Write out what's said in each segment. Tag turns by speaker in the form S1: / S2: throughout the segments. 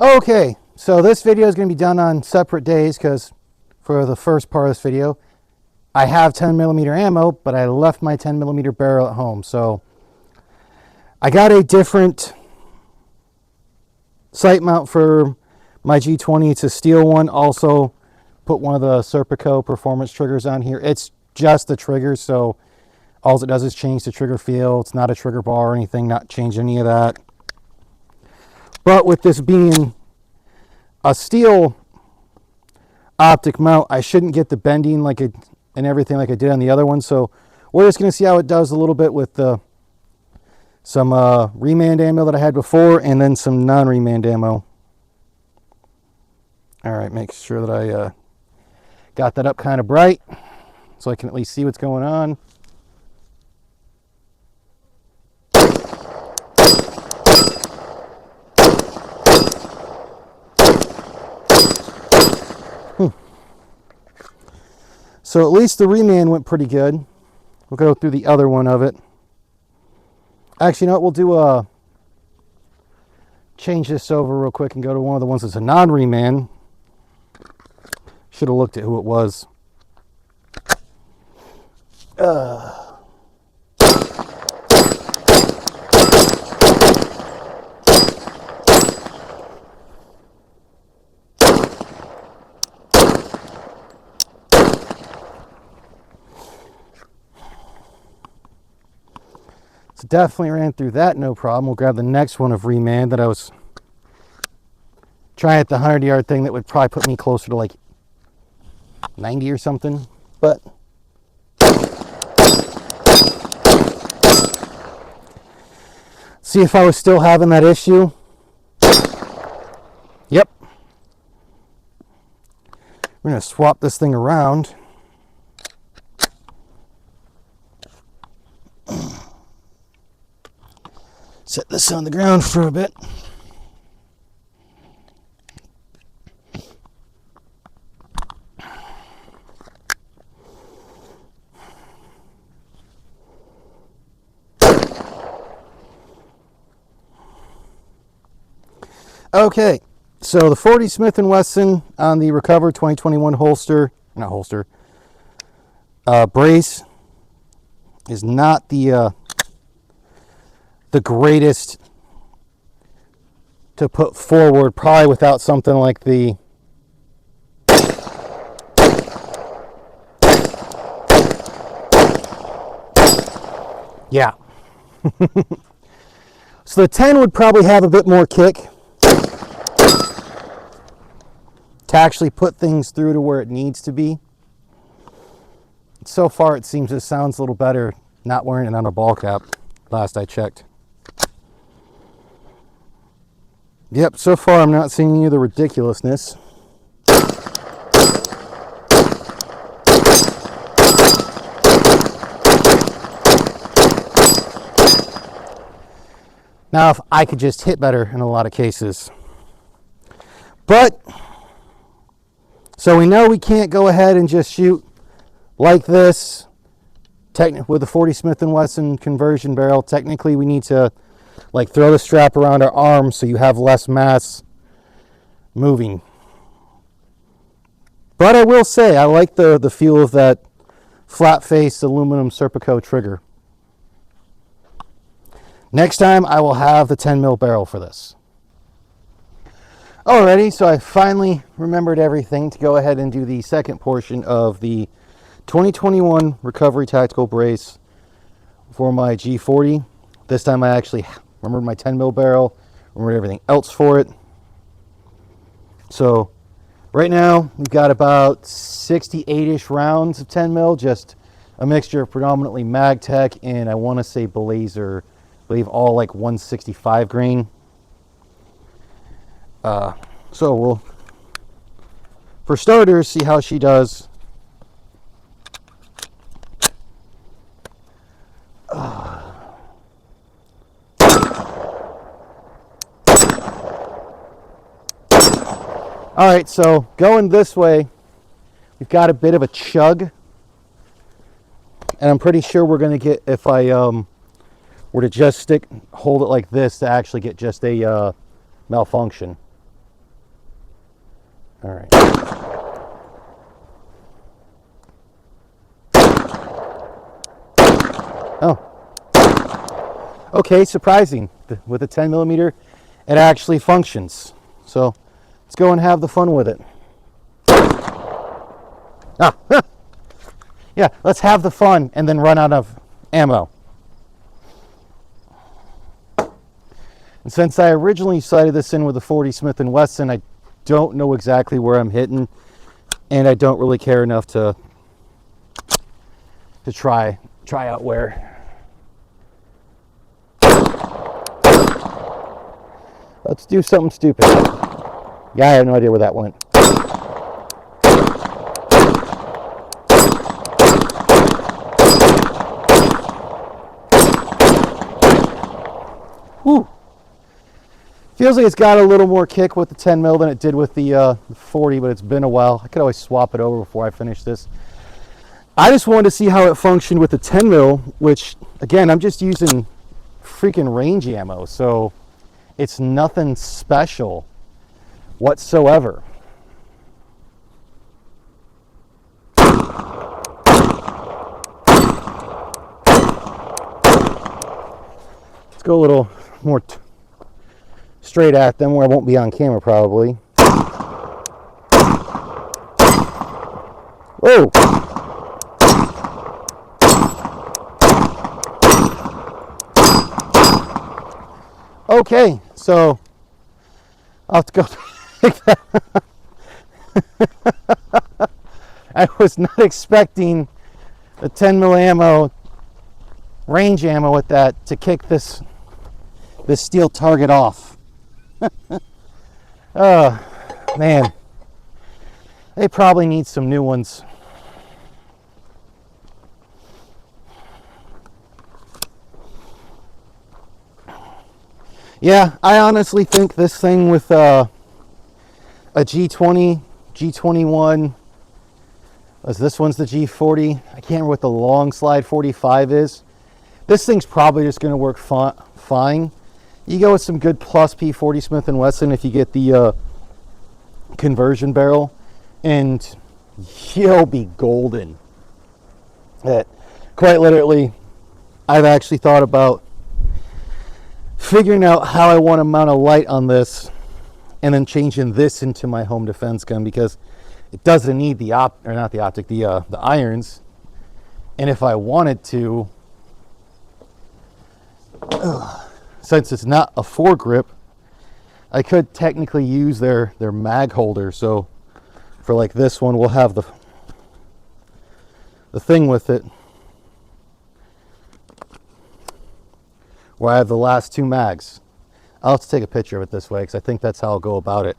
S1: Okay, so this video is going to be done on separate days because for the first part of this video, I have 10 millimeter ammo, but I left my 10 millimeter barrel at home. So I got a different sight mount for my G20. It's a steel one. Also put one of the Serpico performance triggers on here. It's just the trigger, so all it does is change the trigger feel. It's not a trigger bar or anything, not change any of that. But with this being a steel optic mount, I shouldn't get the bending and everything like I did on the other one. So we're just going to see how it does a little bit with some remand ammo that I had before and then some non-remand ammo. All right, make sure that I got that up kind of bright so I can at least see what's going on. So at least the remand went pretty good. We'll go through the other one of it. Actually, you know what? We'll do change this over real quick and go to one of the ones that's a non-remand. Should have looked at who it was. So definitely ran through that, no problem. We'll grab the next one of remand that I was trying at the 100-yard thing that would probably put me closer to like 90 or something. But see if I was still having that issue. Yep. We're going to swap this thing around. Set this on the ground for a bit. Okay, so the 40 Smith & Wesson on the Recover 2021 brace is not the greatest to put forward, probably without something like the so the 10 would probably have a bit more kick to actually put things through to where it needs to be. So far it seems it sounds a little better not wearing it on a ball cap, last I checked. Yep, so far I'm not seeing any of the ridiculousness. Now, if I could just hit better in a lot of cases. But, so we know we can't go ahead and just shoot like this with the 40 Smith & Wesson conversion barrel. Technically, we need to like throw the strap around our arm so you have less mass moving. But I will say I like the feel of that flat face aluminum Serpico trigger. Next time I will have the 10 mil barrel for this. Alrighty, so I finally remembered everything to go ahead and do the second portion of the 2021 Recovery Tactical Brace for my G40. This time I actually remembered my 10 mil barrel, remembered everything else for it. So right now we've got about 68-ish rounds of 10 mil, just a mixture of predominantly MagTech and I want to say Blazer, I believe all like 165 grain. So we'll, for starters, see how she does. All right, so going this way, we've got a bit of a chug, and I'm pretty sure we're going to get, if I were to just hold it like this, to actually get just a malfunction. All right. Oh. Okay, surprising. With a 10 millimeter, it actually functions. So let's go and have the fun with it. Ah, yeah, let's have the fun and then run out of ammo. And since I originally sighted this in with a 40 Smith & Wesson, I don't know exactly where I'm hitting, and I don't really care enough to try out where. Let's do something stupid. Yeah, I have no idea where that went. Whew. Feels like it's got a little more kick with the 10 mil than it did with the 40, but it's been a while. I could always swap it over before I finish this. I just wanted to see how it functioned with the 10 mil, which again, I'm just using freaking range ammo, so it's nothing special whatsoever. Let's go a little more straight at them where I won't be on camera probably. Whoa! Okay, so I'll have to go pick that up. I was not expecting the 10 mil ammo, range ammo with that to kick this steel target off. Oh, man. They probably need some new ones. Yeah, I honestly think this thing with a G20, G21, as this one's the G40. I can't remember what the long slide 45 is. This thing's probably just going to work fine. You go with some good plus P40 Smith & Wesson if you get the conversion barrel, and you'll be golden. Quite literally, I've actually thought about figuring out how I want to mount a light on this and then changing this into my home defense gun, because it doesn't need the the irons. And if I wanted to, since it's not a foregrip, I could technically use their mag holder. So for like this one, we'll have the thing with it where I have the last two mags. I'll have to take a picture of it this way because I think that's how I'll go about it.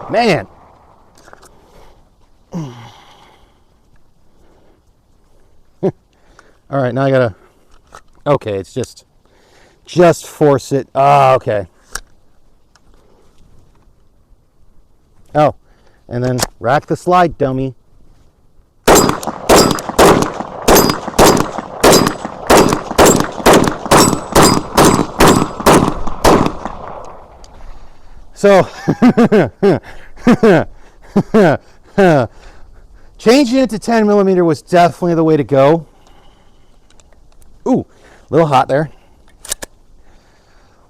S1: Man. All right, now I gotta, okay, it's just force it. Ah, okay. Oh, and then rack the slide, dummy. So, changing it to 10 millimeter was definitely the way to go. Ooh, a little hot there.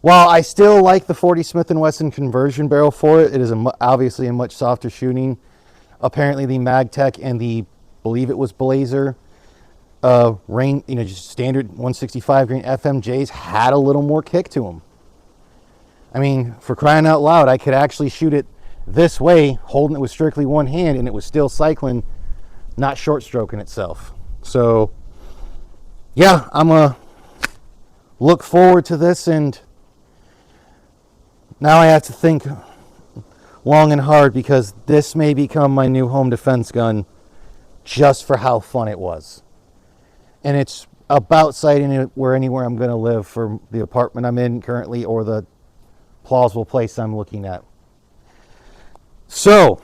S1: While I still like the 40 Smith & Wesson conversion barrel for it, it is obviously a much softer shooting. Apparently the MagTech and the, believe it was Blazer, just standard 165 grain FMJs had a little more kick to them. I mean, for crying out loud, I could actually shoot it this way, holding it with strictly one hand, and it was still cycling, not short stroking itself. So, yeah, I'm going to look forward to this, and now I have to think long and hard, because this may become my new home defense gun just for how fun it was. And it's about sighting it anywhere I'm going to live for the apartment I'm in currently or the plausible place I'm looking at. So,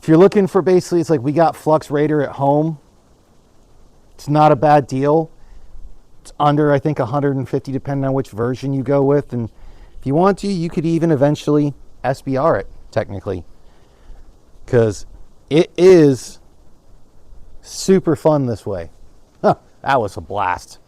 S1: If you're looking for basically, it's like we got Flux Raider at home. It's not a bad deal. It's under, I think, 150 depending on which version you go with. And if you want to, you could even eventually SBR it, technically. Because it is super fun this way. Huh, that was a blast.